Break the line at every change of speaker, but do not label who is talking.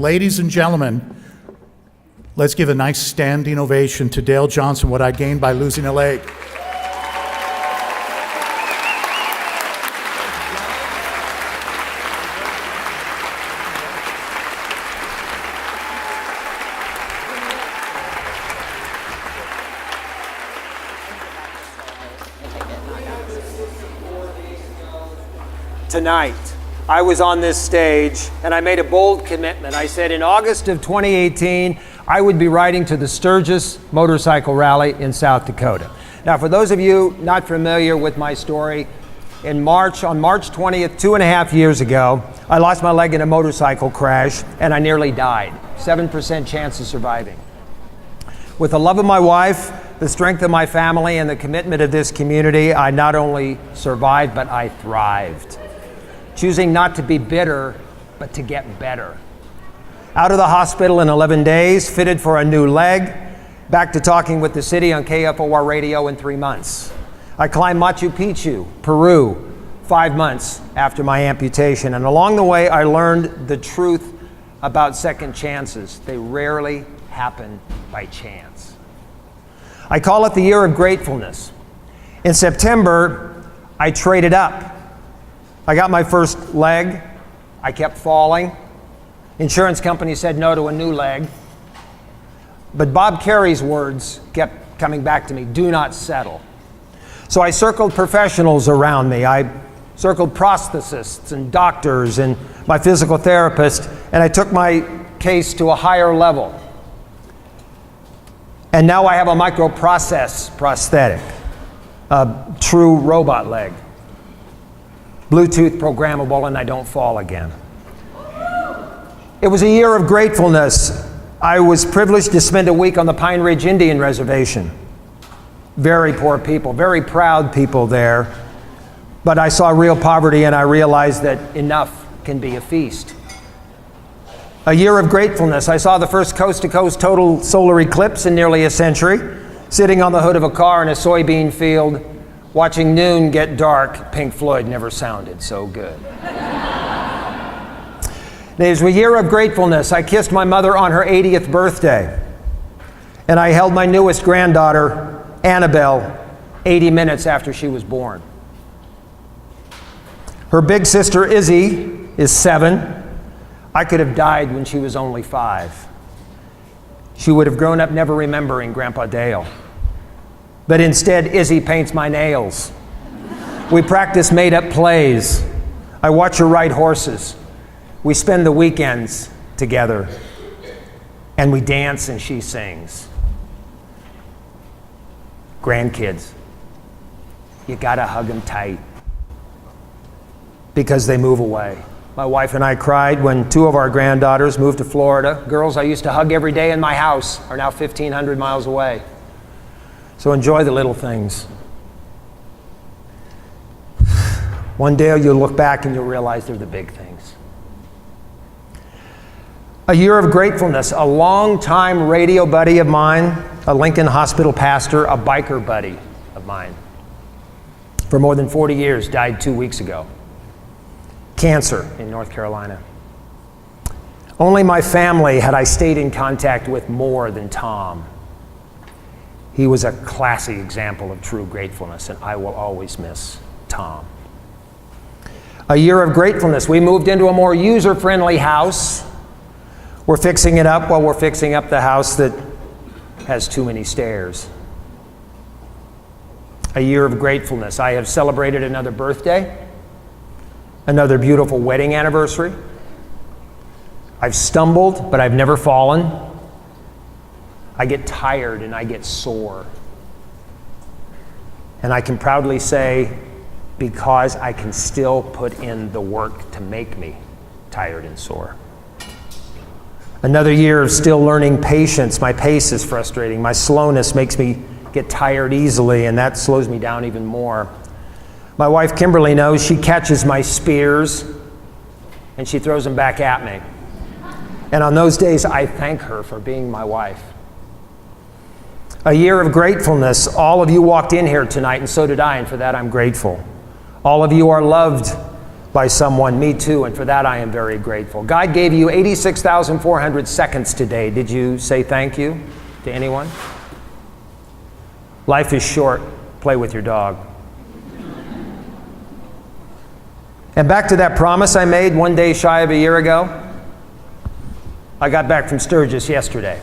Ladies and gentlemen, let's give a nice standing ovation to Dale Johnson, What I Gained by Losing a Leg.
Tonight, I was on this stage and I made a bold commitment. I said in August of 2018, I would be riding to the Sturgis Motorcycle Rally in South Dakota. Now, for those of you not familiar with my story, on March 20th, 2.5 years ago, I lost my leg in a motorcycle crash and I nearly died. 7% chance of surviving. With the love of my wife, the strength of my family, and the commitment of this community, I not only survived, but I thrived. Choosing not to be bitter, but to get better. Out of the hospital in 11 days, fitted for a new leg, back to talking with the city on KFOR radio in 3 months. I climbed Machu Picchu, Peru, 5 months after my amputation, and along the way I learned the truth about second chances. They rarely happen by chance. I call it the year of gratefulness. In September, I traded up. I got my first leg. I kept falling. Insurance company said no to a new leg. But Bob Carey's words kept coming back to me, do not settle. So I circled professionals around me. I circled prosthetists and doctors and my physical therapist, and I took my case to a higher level. And now I have a microprocess prosthetic, a true robot leg. Bluetooth programmable, and I don't fall again. It was a year of gratefulness. I was privileged to spend a week on the Pine Ridge Indian Reservation. Very poor people, very proud people there. But I saw real poverty and I realized that enough can be a feast. A year of gratefulness. I saw the first coast-to-coast total solar eclipse in nearly a century, sitting on the hood of a car in a soybean field, watching noon get dark. Pink Floyd never sounded so good. It was a year of gratefulness. I kissed my mother on her 80th birthday, and I held my newest granddaughter, Annabelle, 80 minutes after she was born. Her big sister, Izzy, is 7. I could have died when she was only 5. She would have grown up never remembering Grandpa Dale. But instead, Izzy paints my nails. We practice made-up plays. I watch her ride horses. We spend the weekends together. And we dance and she sings. Grandkids, you gotta hug them tight because they move away. My wife and I cried when 2 of our granddaughters moved to Florida. Girls I used to hug every day in my house are now 1,500 miles away. So enjoy the little things. One day you'll look back and you'll realize they're the big things. A year of gratefulness. A long-time radio buddy of mine, a Lincoln Hospital pastor, a biker buddy of mine, for more than 40 years, died 2 weeks ago. Cancer in North Carolina. Only my family had I stayed in contact with more than Tom. He was a classy example of true gratefulness, and I will always miss Tom. A year of gratefulness. We moved into a more user-friendly house. We're fixing it up while we're fixing up the house that has too many stairs. A year of gratefulness. I have celebrated another birthday, another beautiful wedding anniversary. I've stumbled, but I've never fallen. I get tired and I get sore. And I can proudly say, because I can still put in the work to make me tired and sore. Another year of still learning patience. My pace is frustrating. My slowness makes me get tired easily, and that slows me down even more. My wife Kimberly knows. She catches my spears and she throws them back at me. And on those days, I thank her for being my wife. A year of gratefulness. All of you walked in here tonight, and so did I, and for that I'm grateful. All of you are loved by someone, me too, and for that I am very grateful. God gave you 86,400 seconds today. Did you say thank you to anyone? Life is short. Play with your dog. And back to that promise I made one day shy of a year ago. I got back from Sturgis yesterday.